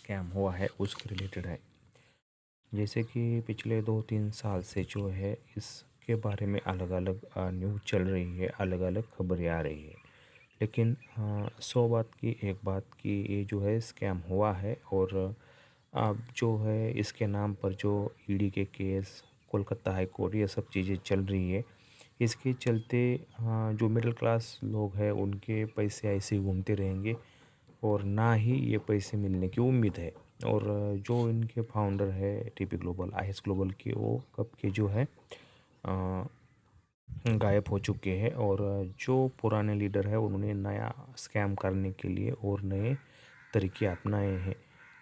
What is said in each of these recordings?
Scam हुआ है उसके रिलेटेड है। जैसे कि पिछले 2-3 साल से जो है इसके बारे में अलग अलग न्यूज़ चल रही है, अलग अलग खबरें आ रही है। लेकिन 100 बात की एक बात कि ये जो है स्कैम हुआ है। और अब जो है इसके नाम पर जो ईडी के केस, कोलकाता हाई कोर्ट, ये सब चीज़ें चल रही है। इसके चलते जो मिडिल क्लास लोग हैं उनके पैसे ऐसे ही घूमते रहेंगे और ना ही ये पैसे मिलने की उम्मीद है। और जो इनके फाउंडर है टीपी ग्लोबल, आईएस ग्लोबल के, वो कब के जो है गायब हो चुके हैं। और जो पुराने लीडर है उन्होंने नया स्कैम करने के लिए और नए तरीके अपनाए हैं,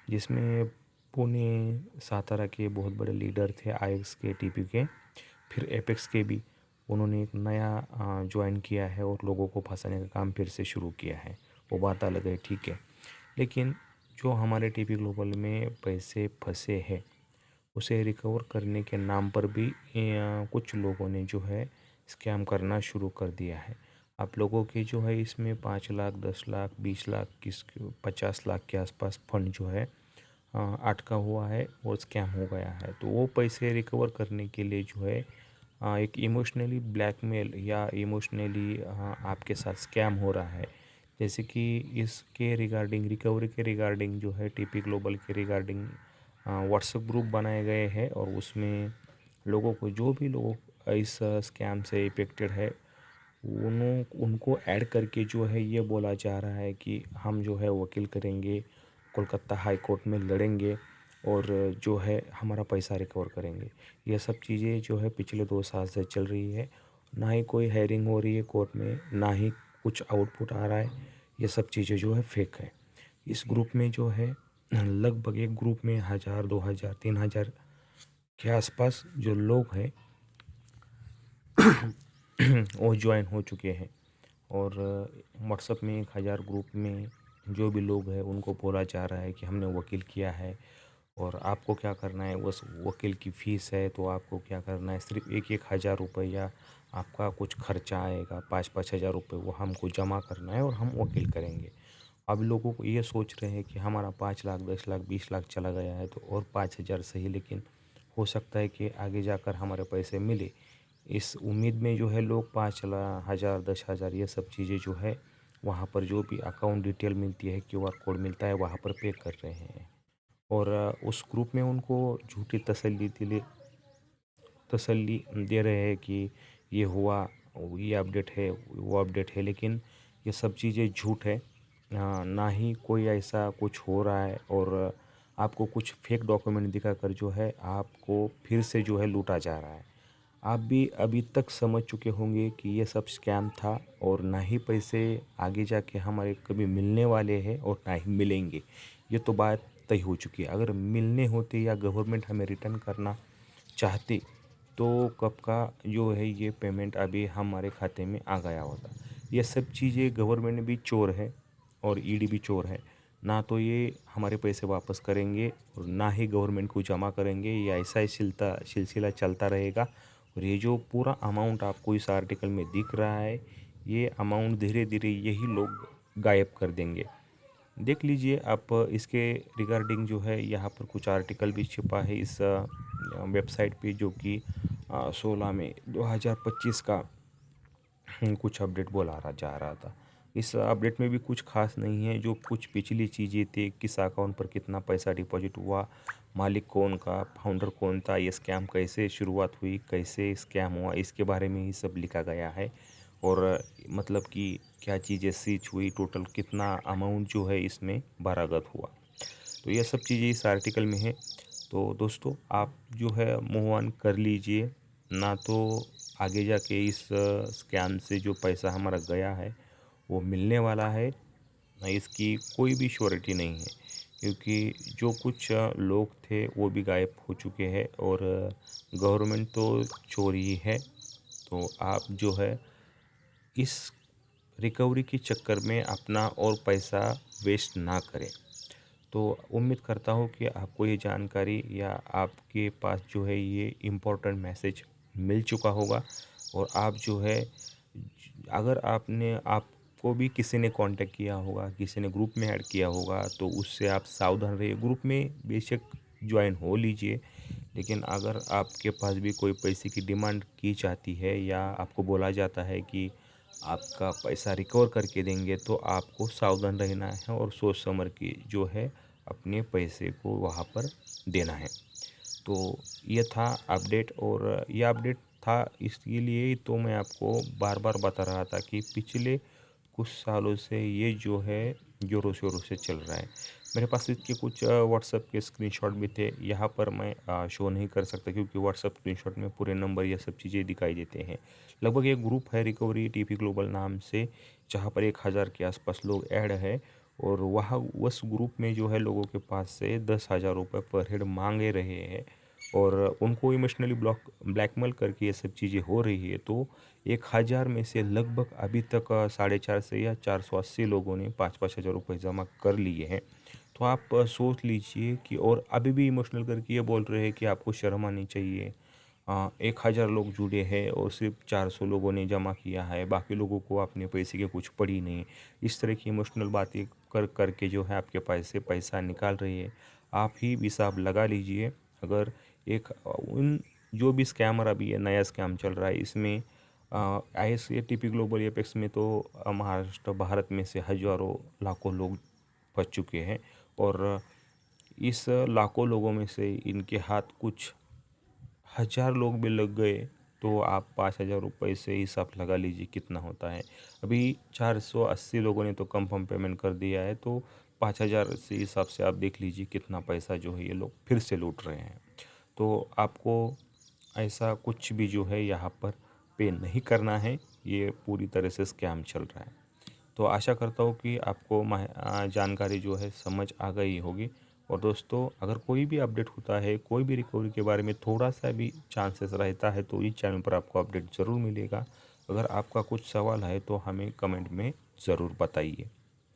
जिसमें पुणे सातारा के बहुत बड़े लीडर थे आईएक्स के, टीपी के, फिर एपेक्स के भी। उन्होंने एक नया ज्वाइन किया है और लोगों को फंसाने का काम फिर से शुरू किया है। वो बात अलग है, ठीक है। लेकिन जो हमारे टीपी ग्लोबल में पैसे फंसे हैं उसे रिकवर करने के नाम पर भी कुछ लोगों ने जो है स्कैम करना शुरू कर दिया है। आप लोगों के जो है इसमें 5 लाख, 10 लाख, 20 लाख, किस 50 लाख के आसपास फंड जो है अटका हुआ है और स्कैम हो गया है। तो वो पैसे रिकवर करने के लिए जो है एक इमोशनली ब्लैकमेल या इमोशनली आपके साथ स्कैम हो रहा है। जैसे कि इसके रिगार्डिंग, रिकवरी के रिगार्डिंग जो है टीपी ग्लोबल के रिगार्डिंग व्हाट्सएप ग्रुप बनाए गए हैं और उसमें लोगों को, जो भी लोग इस स्कैम से इफेक्टेड है, उनको ऐड करके जो है ये बोला जा रहा है कि हम जो है वकील करेंगे, कोलकाता हाई कोर्ट में लड़ेंगे और जो है हमारा पैसा रिकवर करेंगे। ये सब चीज़ें जो है पिछले 2 साल से चल रही है। ना ही कोई हेयरिंग हो रही है कोर्ट में, ना ही कुछ आउटपुट आ रहा है। ये सब चीज़ें जो है फेक है। इस ग्रुप में जो है लगभग एक ग्रुप में 1000, 2000, 3000 के आसपास जो लोग हैं वो ज्वाइन हो चुके हैं। और व्हाट्सएप में 1000 ग्रुप में जो भी लोग हैं उनको बोला जा रहा है कि हमने वकील किया है और आपको क्या करना है, उस वकील की फ़ीस है तो आपको क्या करना है, सिर्फ 1-1 हज़ार रुपया आपका कुछ खर्चा आएगा, 5-5 हज़ार रुपये वो हमको जमा करना है और हम वकील करेंगे। अब लोगों को ये सोच रहे हैं कि हमारा 5 लाख, 10 लाख, 20 लाख चला गया है तो और 5 हज़ार सही, लेकिन हो सकता है कि आगे जाकर हमारे पैसे मिले। इस उम्मीद में जो है लोग 5 हज़ार, 10 हज़ार, ये सब चीज़ें जो है वहाँ पर जो भी अकाउंट डिटेल मिलती है, क्यूआर कोड मिलता है, वहाँ पर पे कर रहे हैं। और उस ग्रुप में उनको झूठी तसल्ली दे रहे हैं कि ये हुआ, ये अपडेट है, वो अपडेट है, लेकिन ये सब चीज़ें झूठ है। ना ही कोई ऐसा कुछ हो रहा है। और आपको कुछ फेक डॉक्यूमेंट दिखाकर जो है आपको फिर से जो है लूटा जा रहा है। आप भी अभी तक समझ चुके होंगे कि ये सब स्कैम था और ना ही पैसे आगे जाके हमारे कभी मिलने वाले हैं और ना ही मिलेंगे। ये तो बात तय हो चुकी है। अगर मिलने होते या गवर्नमेंट हमें रिटर्न करना चाहती तो कब का जो है ये पेमेंट अभी हमारे खाते में आ गया होता। ये सब चीज़ें, गवर्नमेंट भी चोर है और ईडी भी चोर है। ना तो ये हमारे पैसे वापस करेंगे और ना ही गवर्नमेंट को जमा करेंगे। ये ऐसा ही सिलसिला चलता रहेगा। और ये जो पूरा अमाउंट आपको इस आर्टिकल में दिख रहा है, ये अमाउंट धीरे धीरे यही लोग गायब कर देंगे। देख लीजिए आप इसके रिगार्डिंग जो है यहाँ पर कुछ आर्टिकल भी छपा है इस वेबसाइट पे, जो कि 16 में 2025 का कुछ अपडेट जा रहा था। इस अपडेट में भी कुछ खास नहीं है। जो कुछ पिछली चीज़ें थी, किस अकाउंट पर कितना पैसा डिपॉजिट हुआ, मालिक कौन का, फाउंडर कौन था, ये स्कैम कैसे शुरुआत हुई, कैसे स्कैम हुआ, इसके बारे में ही सब लिखा गया है। और मतलब कि क्या चीज़ें सीज हुई, टोटल कितना अमाउंट जो है इसमें बरामद हुआ, तो ये सब चीज़ें इस आर्टिकल में है। तो दोस्तों आप जो है मूव ऑन कर लीजिए, ना तो आगे जाके इस स्कैम से जो पैसा हमारा गया है वो मिलने वाला है, ना इसकी कोई भी श्योरिटी नहीं है। क्योंकि जो कुछ लोग थे वो भी गायब हो चुके हैं और गवर्नमेंट तो चोर ही है। तो आप जो है इस रिकवरी के चक्कर में अपना और पैसा वेस्ट ना करें। तो उम्मीद करता हूँ कि आपको ये जानकारी या आपके पास जो है ये इम्पोर्टेंट मैसेज मिल चुका होगा। और आप जो है, अगर आप आपको भी किसी ने कांटेक्ट किया होगा, किसी ने ग्रुप में ऐड किया होगा, तो उससे आप सावधान रहिए। ग्रुप में बेशक ज्वाइन हो लीजिए, लेकिन अगर आपके पास भी कोई पैसे की डिमांड की जाती है या आपको बोला जाता है कि आपका पैसा रिकवर करके देंगे, तो आपको सावधान रहना है और सोच समझ के जो है अपने पैसे को वहाँ पर देना है। तो ये था अपडेट, और ये अपडेट था इसके लिए तो मैं आपको बार बार बता रहा था कि पिछले कुछ सालों से ये जो है ज़ोरों शोरों से चल रहा है। मेरे पास इसके कुछ व्हाट्सएप के स्क्रीनशॉट भी थे। यहाँ पर मैं शो नहीं कर सकता क्योंकि व्हाट्सएप स्क्रीनशॉट में पूरे नंबर ये सब चीज़ें दिखाई देते हैं। लगभग एक ग्रुप है रिकवरी टीपी ग्लोबल नाम से, जहाँ पर 1000 के आसपास लोग ऐड है, और वहाँ उस ग्रुप में जो है लोगों के पास से 10,000 रुपये पर हेड मांगे रहे हैं, और उनको इमोशनली ब्लैकमेल करके ये सब चीज़ें हो रही है। तो 1000 में से लगभग अभी तक 450 से या 480 लोगों ने 5-5 हज़ार रुपये जमा कर लिए हैं। तो आप सोच लीजिए कि, और अभी भी इमोशनल करके ये बोल रहे हैं कि आपको शर्म आनी चाहिए। 1000 लोग जुड़े हैं और सिर्फ 400 लोगों ने जमा किया है, बाकी लोगों को अपने पैसे की कुछ पड़ी नहीं। इस तरह की इमोशनल बातें कर करके जो है आपके पास से पैसा निकाल रही है। आप ही हिसाब लगा लीजिए। अगर एक उन जो भी स्कैमर, अभी ये नया स्कैम चल रहा है, इसमें ISATP ग्लोबल एपेक्स में तो महाराष्ट्र भारत में से हज़ारों लाखों लोग फंस चुके हैं, और इस लाखों लोगों में से इनके हाथ कुछ 1000 लोग भी लग गए, तो आप 5,000 रुपये से हिसाब लगा लीजिए कितना होता है। अभी 480 लोगों ने तो कंफर्म पेमेंट कर दिया है, तो 5,000 से हिसाब से आप देख लीजिए कितना पैसा जो है ये लोग फिर से लूट रहे हैं। तो आपको ऐसा कुछ भी जो है यहाँ पर पे नहीं करना है, ये पूरी तरह से स्कैम चल रहा है। तो आशा करता हूँ कि आपको जानकारी जो है समझ आ गई होगी। और दोस्तों, अगर कोई भी अपडेट होता है, कोई भी रिकवरी के बारे में थोड़ा सा भी चांसेस रहता है, तो इस चैनल पर आपको अपडेट ज़रूर मिलेगा। अगर आपका कुछ सवाल है तो हमें कमेंट में ज़रूर बताइए।